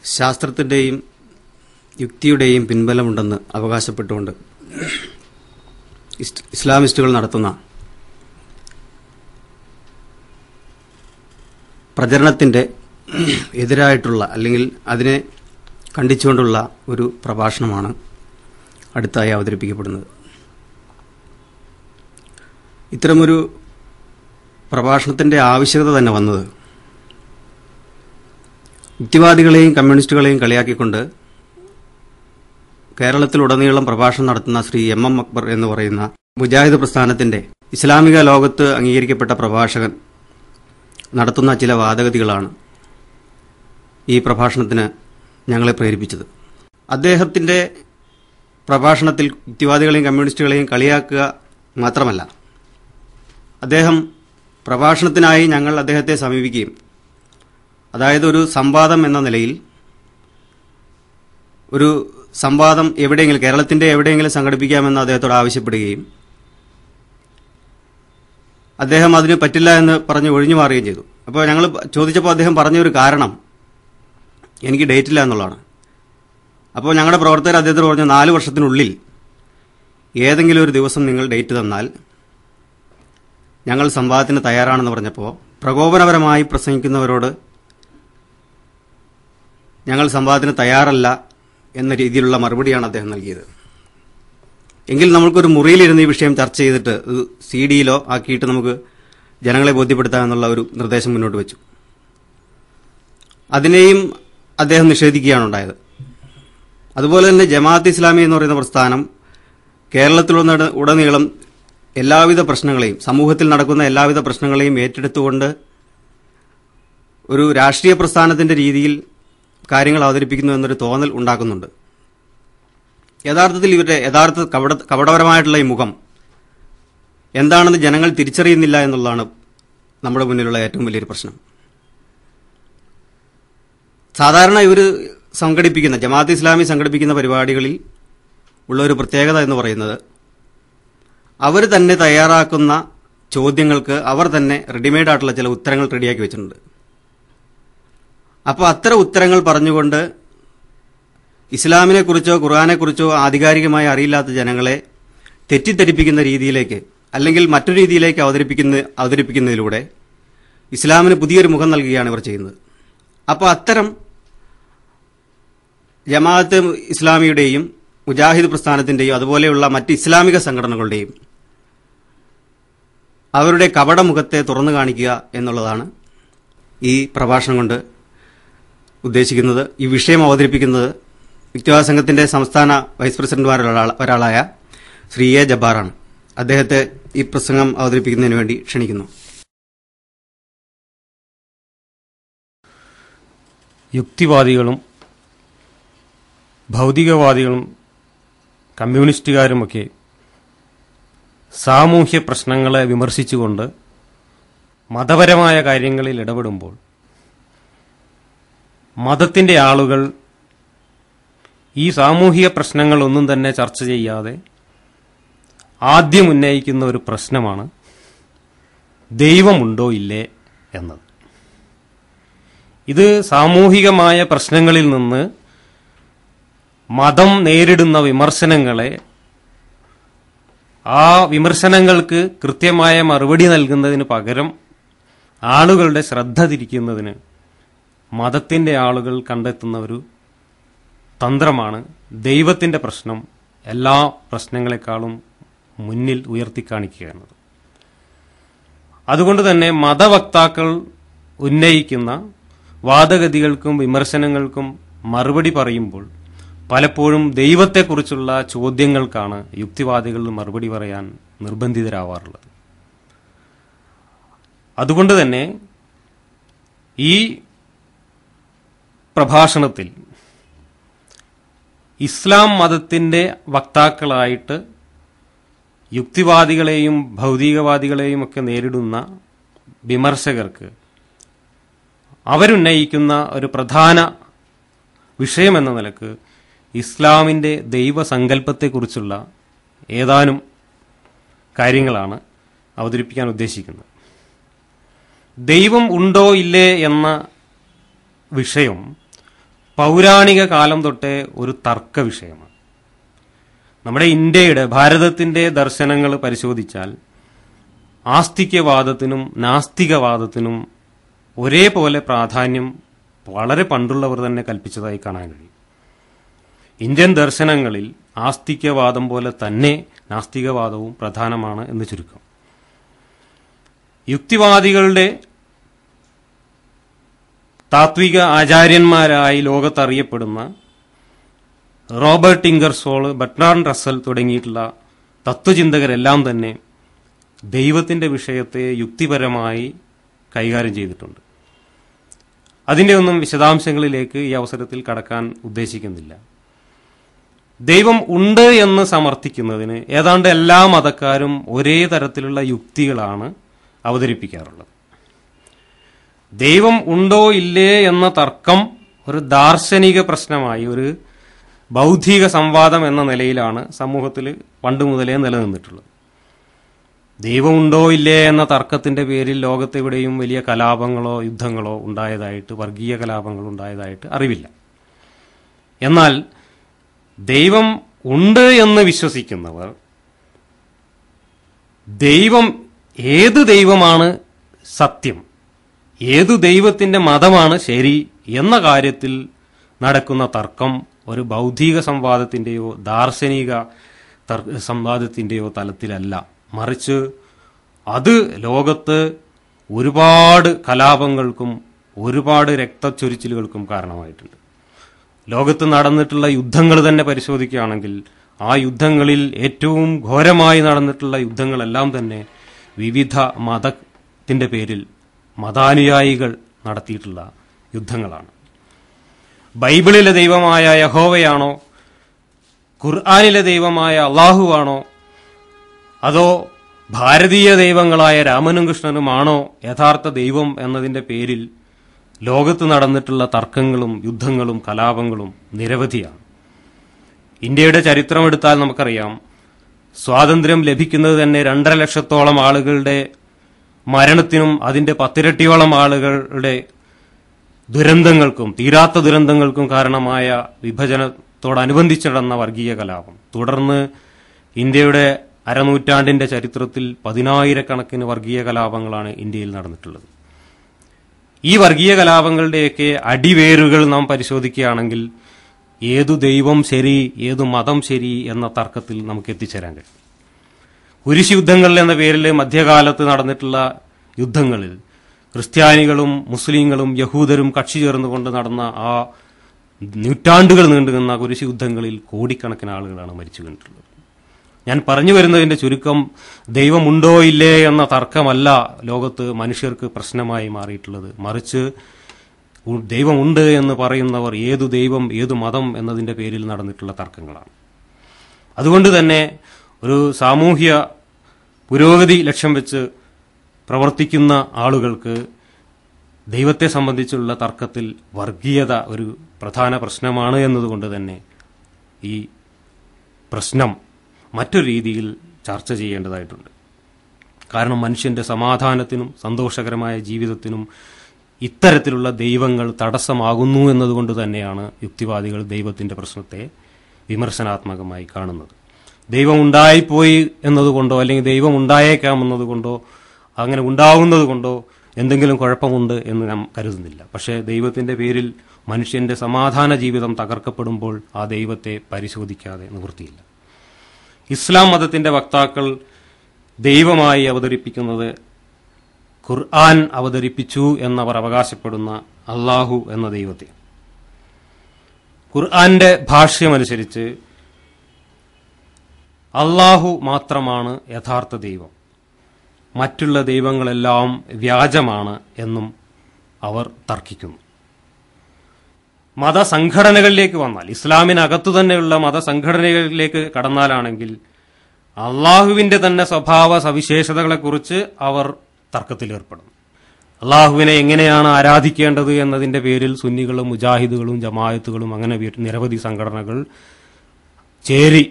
ശാസ്ത്രത്തിന്റെയും യുക്തിയുടെയും പിൻബലമുണ്ടെന്ന് അവകാശപ്പെട്ടുകൊണ്ട് ഇസ്ലാമിസ്റ്റുകൾ നടത്തുന്ന പ്രചരണത്തിന്റെ എതിരായിട്ടുള്ള അല്ലെങ്കിൽ അതിനെ ഖണ്ഡിച്ചുകൊണ്ടുള്ള ഒരു പ്രഭാഷണമാണ് അടുത്തായി അവതരിപ്പിക്കപ്പെടുന്നത്. ഇത്തരമൊരു പ്രഭാഷണത്തിന്റെ ആവശ്യകത തന്നെ വന്നത് യുക്തിവാദികളെയും കമ്മ്യൂണിസ്റ്റുകളെയും കളിയാക്കിക്കൊണ്ട് കേരളത്തിലുടനീളം പ്രഭാഷണം നടത്തുന്ന ശ്രീ എം അക്ബർ എന്ന് പറയുന്ന മുജാഹിദ് പ്രസ്ഥാനത്തിന്റെ ഇസ്ലാമിക ലോകത്ത് അംഗീകരിക്കപ്പെട്ട പ്രഭാഷകൻ നടത്തുന്ന ചില വാദഗതികളാണ് ഈ പ്രഭാഷണത്തിന് ഞങ്ങളെ പ്രേരിപ്പിച്ചത്. അദ്ദേഹത്തിന്റെ പ്രഭാഷണത്തിൽ യുക്തിവാദികളെയും കമ്മ്യൂണിസ്റ്റുകളെയും കളിയാക്കുക മാത്രമല്ല, അദ്ദേഹം പ്രഭാഷണത്തിനായി ഞങ്ങൾ അദ്ദേഹത്തെ സമീപിക്കുകയും അതായത് ഒരു സംവാദം എന്ന നിലയിൽ ഒരു സംവാദം എവിടെയെങ്കിലും കേരളത്തിന്റെ എവിടെയെങ്കിലും സംഘടിപ്പിക്കാമെന്ന് അദ്ദേഹത്തോട് ആവശ്യപ്പെടുകയും അദ്ദേഹം അതിന് പറ്റില്ല എന്ന് പറഞ്ഞ് ഒഴിഞ്ഞു മാറുകയും ചെയ്തു. അപ്പോൾ ഞങ്ങൾ ചോദിച്ചപ്പോൾ അദ്ദേഹം പറഞ്ഞൊരു കാരണം എനിക്ക് ഡേറ്റില്ല എന്നുള്ളതാണ്. അപ്പോൾ ഞങ്ങളുടെ പ്രവർത്തകർ അദ്ദേഹത്തോട് പറഞ്ഞു, 4 വർഷത്തിനുള്ളിൽ ഏതെങ്കിലും ഒരു ദിവസം നിങ്ങൾ ഡേറ്റ് തന്നാൽ ഞങ്ങൾ സംവാദത്തിന് തയ്യാറാണെന്ന് പറഞ്ഞപ്പോൾ പ്രകോപനപരമായി പ്രസംഗിക്കുന്നവരോട് ഞങ്ങൾ സംവാദത്തിന് തയ്യാറല്ല എന്ന രീതിയിലുള്ള മറുപടിയാണ് അദ്ദേഹം നൽകിയത്. എങ്കിൽ നമ്മൾക്കൊരു മുറിയിലിരുന്ന് ഈ വിഷയം ചർച്ച ചെയ്തിട്ട് CD-യിലോ ആക്കിയിട്ട് നമുക്ക് ജനങ്ങളെ ബോധ്യപ്പെടുത്താമെന്നുള്ള ഒരു നിർദ്ദേശം മുന്നോട്ട് വെച്ചു. അതിനെയും അദ്ദേഹം നിഷേധിക്കുകയാണ് ഉണ്ടായത്. അതുപോലെ തന്നെ ജമാഅത്ത് ഇസ്ലാമി എന്ന് പറയുന്ന പ്രസ്ഥാനം കേരളത്തിലുടനീളം എല്ലാവിധ പ്രശ്നങ്ങളെയും സമൂഹത്തിൽ നടക്കുന്ന എല്ലാവിധ പ്രശ്നങ്ങളെയും ഏറ്റെടുത്തുകൊണ്ട് ഒരു രാഷ്ട്രീയ പ്രസ്ഥാനത്തിന്റെ രീതിയിൽ കാര്യങ്ങൾ അവതരിപ്പിക്കുന്നു എന്നൊരു തോന്നൽ ഉണ്ടാക്കുന്നുണ്ട്. യഥാർത്ഥത്തിൽ ഇവരുടെ കപടപരമായിട്ടുള്ള ഈ മുഖം എന്താണെന്ന് ജനങ്ങൾ തിരിച്ചറിയുന്നില്ല എന്നുള്ളതാണ് നമ്മുടെ മുന്നിലുള്ള ഏറ്റവും വലിയൊരു പ്രശ്നം. സാധാരണ ഇവർ സംഘടിപ്പിക്കുന്ന ജമാഅത്ത് ഇസ്ലാമി സംഘടിപ്പിക്കുന്ന പരിപാടികളിൽ ഉള്ള ഒരു പ്രത്യേകത എന്ന് പറയുന്നത് അവർ തന്നെ തയ്യാറാക്കുന്ന ചോദ്യങ്ങൾക്ക് അവർ തന്നെ റെഡിമെയ്ഡ് ആയിട്ടുള്ള ചില ഉത്തരങ്ങൾ റെഡിയാക്കി വെച്ചിട്ടുണ്ട്. അപ്പോൾ അത്തരം ഉത്തരങ്ങൾ പറഞ്ഞുകൊണ്ട് ഇസ്ലാമിനെക്കുറിച്ചോ ഖുർആനെക്കുറിച്ചോ ആധികാരികമായി അറിയില്ലാത്ത ജനങ്ങളെ തെറ്റിദ്ധരിപ്പിക്കുന്ന രീതിയിലേക്ക് അല്ലെങ്കിൽ മറ്റൊരു രീതിയിലേക്ക് അവതരിപ്പിക്കുന്നതിലൂടെ ഇസ്ലാമിന് പുതിയൊരു മുഖം നൽകുകയാണ് ഇവർ ചെയ്യുന്നത്. അപ്പോൾ അത്തരം ജമാഅത്ത് ഇസ്ലാമിയുടെയും മുജാഹിദ് പ്രസ്ഥാനത്തിന്റെയും അതുപോലെയുള്ള മറ്റ് ഇസ്ലാമിക സംഘടനകളുടെയും അവരുടെ കപടമുഖത്തെ തുറന്നു കാണിക്കുക എന്നുള്ളതാണ് ഈ പ്രഭാഷണം കൊണ്ട് ഉദ്ദേശിക്കുന്നത്. ഈ വിഷയം അവതരിപ്പിക്കുന്നത് യുക്തിവാദ സംഘത്തിന്റെ സംസ്ഥാന വൈസ് പ്രസിഡന്റുമാരിൽ ഒരാളായ ശ്രീ എ ജബ്ബാറാണ്. അദ്ദേഹത്തെ ഈ പ്രസംഗം അവതരിപ്പിക്കുന്നതിന് വേണ്ടി ക്ഷണിക്കുന്നു. യുക്തിവാദികളും ഭൗതികവാദികളും കമ്മ്യൂണിസ്റ്റുകാരുമൊക്കെ സാമൂഹ്യ പ്രശ്നങ്ങളെ വിമർശിച്ചുകൊണ്ട് മതപരമായ കാര്യങ്ങളിൽ ഇടപെടുമ്പോൾ മതത്തിന്റെ ആളുകൾ ഈ സാമൂഹിക പ്രശ്നങ്ങളൊന്നും തന്നെ ചർച്ച ചെയ്യാതെ ആദ്യം ഉന്നയിക്കുന്ന ഒരു പ്രശ്നമാണ് ദൈവമുണ്ടോ ഇല്ലേ എന്നത്. ഇത് സാമൂഹികമായ പ്രശ്നങ്ങളിൽ നിന്ന് മതം നേരിടുന്ന വിമർശനങ്ങളെ ആ വിമർശനങ്ങൾക്ക് കൃത്യമായ മറുപടി നൽകുന്നതിന് പകരം ആളുകളുടെ ശ്രദ്ധ തിരിക്കുന്നതിന് മതത്തിന്റെ ആളുകൾ കണ്ടെത്തുന്ന ഒരു തന്ത്രമാണ് ദൈവത്തിന്റെ പ്രശ്നം എല്ലാ പ്രശ്നങ്ങളെക്കാളും മുന്നിൽ ഉയർത്തിക്കാണിക്കുക എന്നത്. അതുകൊണ്ട് തന്നെ മതവക്താക്കൾ ഉന്നയിക്കുന്ന വാദഗതികൾക്കും വിമർശനങ്ങൾക്കും മറുപടി പറയുമ്പോൾ പലപ്പോഴും ദൈവത്തെക്കുറിച്ചുള്ള ചോദ്യങ്ങൾക്കാണ് യുക്തിവാദികൾ മറുപടി പറയാൻ നിർബന്ധിതരാവാറുള്ളത്. അതുകൊണ്ട് തന്നെ ഈ പ്രഭാഷണത്തിൽ ഇസ്ലാം മതത്തിന്റെ വക്താക്കളായിട്ട് യുക്തിവാദികളെയും ഭൗതികവാദികളെയും ഒക്കെ നേരിടുന്ന വിമർശകർക്ക് അവരുന്നയിക്കുന്ന ഒരു പ്രധാന വിഷയമെന്ന നിലക്ക് ഇസ്ലാമിന്റെ ദൈവസങ്കല്പത്തെക്കുറിച്ചുള്ള ഏതാനും കാര്യങ്ങളാണ് അവതരിപ്പിക്കാൻ ഉദ്ദേശിക്കുന്നത്. ദൈവം ഉണ്ടോ ഇല്ലേ എന്ന വിഷയം പൗരാണിക കാലം തൊട്ടേ ഒരു തർക്ക വിഷയമാണ്. നമ്മുടെ ഇന്ത്യയുടെ, ഭാരതത്തിന്റെ ദർശനങ്ങൾ പരിശോധിച്ചാൽ ആസ്തിക്യവാദത്തിനും നാസ്തികവാദത്തിനും ഒരേപോലെ പ്രാധാന്യം വളരെ പണ്ടുള്ളവർ തന്നെ കൽപ്പിച്ചതായി കാണാൻ കഴിയും. ഇന്ത്യൻ ദർശനങ്ങളിൽ ആസ്തിക്യവാദം പോലെ തന്നെ നാസ്തികവാദവും പ്രധാനമാണ് എന്ന് ചുരുക്കം. യുക്തിവാദികളുടെ താത്വിക ആചാര്യന്മാരായി ലോകത്തറിയപ്പെടുന്ന റോബർട്ട് ഇംഗർസോൾ, ബർട്രാൻഡ് റസ്സൽ തുടങ്ങിയിട്ടുള്ള തത്വചിന്തകരെല്ലാം തന്നെ ദൈവത്തിന്റെ വിഷയത്തെ യുക്തിപരമായി കൈകാര്യം ചെയ്തിട്ടുണ്ട്. അതിന്റെ ഒന്നും വിശദാംശങ്ങളിലേക്ക് ഈ അവസരത്തിൽ കടക്കാൻ ഉദ്ദേശിക്കുന്നില്ല. ദൈവം ഉണ്ട് എന്ന് സമർത്ഥിക്കുന്നതിന് ഏതാണ്ട് എല്ലാ മതക്കാരും ഒരേ തരത്തിലുള്ള യുക്തികളാണ് അവതരിപ്പിക്കാറുള്ളത്. ദൈവം ഉണ്ടോ ഇല്ലേ എന്ന തർക്കം ഒരു ദാർശനിക പ്രശ്നമായി, ഒരു ബൗദ്ധിക സംവാദം എന്ന നിലയിലാണ് സമൂഹത്തിൽ പണ്ട് മുതലേ നിലനിന്നിട്ടുള്ളത്. ദൈവമുണ്ടോ ഇല്ലേ എന്ന തർക്കത്തിന്റെ പേരിൽ ലോകത്തെവിടെയും വലിയ കലാപങ്ങളോ യുദ്ധങ്ങളോ ഉണ്ടായതായിട്ട്, വർഗീയ കലാപങ്ങൾ ഉണ്ടായതായിട്ട് അറിവില്ല. എന്നാൽ ദൈവം ഉണ്ട് എന്ന് വിശ്വസിക്കുന്നവർ ദൈവം, ഏത് ദൈവമാണ് സത്യം, ഏതു ദൈവത്തിന്റെ മതമാണ് ശരി എന്ന കാര്യത്തിൽ നടക്കുന്ന തർക്കം ഒരു ബൗദ്ധിക സംവാദത്തിന്റെയോ ദാർശനിക സംവാദത്തിന്റെയോ തലത്തിലല്ല, മറിച്ച് അത് ലോകത്ത് ഒരുപാട് കലാപങ്ങൾക്കും ഒരുപാട് രക്തച്ചൊരിച്ചിലുകൾക്കും കാരണമായിട്ടുണ്ട്. ലോകത്ത് നടന്നിട്ടുള്ള യുദ്ധങ്ങൾ തന്നെ പരിശോധിക്കുകയാണെങ്കിൽ ആ യുദ്ധങ്ങളിൽ ഏറ്റവും ഘോരമായി നടന്നിട്ടുള്ള യുദ്ധങ്ങളെല്ലാം തന്നെ വിവിധ മതത്തിന്റെ പേരിൽ മതാനുയായികൾ നടത്തിയിട്ടുള്ള യുദ്ധങ്ങളാണ്. ബൈബിളിലെ ദൈവമായ യഹോവയാണോ, ഖുർആനിലെ ദൈവമായ അള്ളാഹുവാണോ, അതോ ഭാരതീയ ദൈവങ്ങളായ രാമനും കൃഷ്ണനുമാണോ യഥാർത്ഥ ദൈവം എന്നതിന്റെ പേരിൽ ലോകത്ത് നടന്നിട്ടുള്ള തർക്കങ്ങളും യുദ്ധങ്ങളും കലാപങ്ങളും നിരവധിയാണ്. ഇന്ത്യയുടെ ചരിത്രമെടുത്താൽ നമുക്കറിയാം, സ്വാതന്ത്ര്യം ലഭിക്കുന്നത് തന്നെ 2.5 ലക്ഷത്തോളം ആളുകളുടെ മരണത്തിനും അതിന്റെ 10 ഇരട്ടിയോളം ആളുകളുടെ ദുരന്തങ്ങൾക്കും, തീരാത്ത ദുരന്തങ്ങൾക്കും കാരണമായ വിഭജനത്തോടനുബന്ധിച്ച് നടന്ന വർഗീയ കലാപം. തുടർന്ന് ഇന്ത്യയുടെ അരനൂറ്റാണ്ടിന്റെ ചരിത്രത്തിൽ 10,000-കണക്കിന് വർഗീയ കലാപങ്ങളാണ് ഇന്ത്യയിൽ നടന്നിട്ടുള്ളത്. ഈ വർഗീയ കലാപങ്ങളുടെയൊക്കെ അടിവേരുകൾ നാം പരിശോധിക്കുകയാണെങ്കിൽ ഏതു ദൈവം ശരി, ഏതു മതം ശരി എന്ന തർക്കത്തിൽ നമുക്ക് എത്തിച്ചേരാൻ കഴിയും. കുരിശ് യുദ്ധങ്ങൾ എന്ന പേരിൽ മധ്യകാലത്ത് നടന്നിട്ടുള്ള യുദ്ധങ്ങളിൽ ക്രിസ്ത്യാനികളും മുസ്ലിങ്ങളും യഹൂദരും കക്ഷി ചേർന്നുകൊണ്ട് നടന്ന ആ നൂറ്റാണ്ടുകൾ നീണ്ടുനിന്ന കുരിശ് യുദ്ധങ്ങളിൽ കോടിക്കണക്കിന് ആളുകളാണ് മരിച്ചു വീണിട്ടുള്ളത്. ഞാൻ പറഞ്ഞു വരുന്നതിന്റെ ചുരുക്കം, ദൈവമുണ്ടോ ഇല്ലേ എന്ന തർക്കമല്ല ലോകത്ത് മനുഷ്യർക്ക് പ്രശ്നമായി മാറിയിട്ടുള്ളത്, മറിച്ച് ദൈവമുണ്ട് എന്ന് പറയുന്നവർ ഏതു ദൈവം, ഏതു മതം എന്നതിന്റെ പേരിൽ നടന്നിട്ടുള്ള തർക്കങ്ങളാണ്. അതുകൊണ്ട് തന്നെ ഒരു സാമൂഹ്യ പുരോഗതി ലക്ഷ്യം വെച്ച് പ്രവർത്തിക്കുന്ന ആളുകൾക്ക് ദൈവത്തെ സംബന്ധിച്ചുള്ള തർക്കത്തിൽ വർഗീയത ഒരു പ്രധാന പ്രശ്നമാണ് എന്നതുകൊണ്ട് തന്നെ ഈ പ്രശ്നം മറ്റൊരു രീതിയിൽ ചർച്ച ചെയ്യേണ്ടതായിട്ടുണ്ട്. കാരണം മനുഷ്യന്റെ സമാധാനത്തിനും സന്തോഷകരമായ ജീവിതത്തിനും ഇത്തരത്തിലുള്ള ദൈവങ്ങൾ തടസ്സമാകുന്നു എന്നതുകൊണ്ട് തന്നെയാണ് യുക്തിവാദികൾ ദൈവത്തിന്റെ പ്രശ്നത്തെ വിമർശനാത്മകമായി കാണുന്നത്. ദൈവം ഉണ്ടായിപ്പോയി എന്നതുകൊണ്ടോ അല്ലെങ്കിൽ ദൈവം ഉണ്ടായേക്കാം എന്നതുകൊണ്ടോ അങ്ങനെ ഉണ്ടാവുന്നത് കൊണ്ടോ എന്തെങ്കിലും കുഴപ്പമുണ്ട് എന്ന് നാം കരുതുന്നില്ല. പക്ഷേ ദൈവത്തിന്റെ പേരിൽ മനുഷ്യന്റെ സമാധാന ജീവിതം തകർക്കപ്പെടുമ്പോൾ ആ ദൈവത്തെ പരിശോധിക്കാതെ നിവൃത്തിയില്ല. ഇസ്ലാം മതത്തിന്റെ വക്താക്കൾ ദൈവമായി അവതരിപ്പിക്കുന്നത് ഖുർആൻ അവതരിപ്പിച്ചു എന്നവർ അവകാശപ്പെടുന്ന അള്ളാഹു എന്ന ദൈവത്തെ. ഖുർആന്റെ ഭാഷ്യമനുസരിച്ച് അള്ളാഹു മാത്രമാണ് യഥാർത്ഥ ദൈവം, മറ്റുള്ള ദൈവങ്ങളെല്ലാം വ്യാജമാണ് എന്നും അവർ തർക്കിക്കുന്നു. മതസംഘടനകളിലേക്ക് വന്നാൽ, ഇസ്ലാമിനകത്തു തന്നെയുള്ള മതസംഘടനകളിലേക്ക് കടന്നാലാണെങ്കിൽ അള്ളാഹുവിന്റെ തന്നെ സ്വഭാവ സവിശേഷതകളെക്കുറിച്ച് അവർ തർക്കത്തിലേർപ്പെടും. അള്ളാഹുവിനെ എങ്ങനെയാണ് ആരാധിക്കേണ്ടത് എന്നതിന്റെ പേരിൽ സുന്നികളും മുജാഹിദുകളും ജമാഅത്തുകളും അങ്ങനെ നിരവധി സംഘടനകൾ ചേരി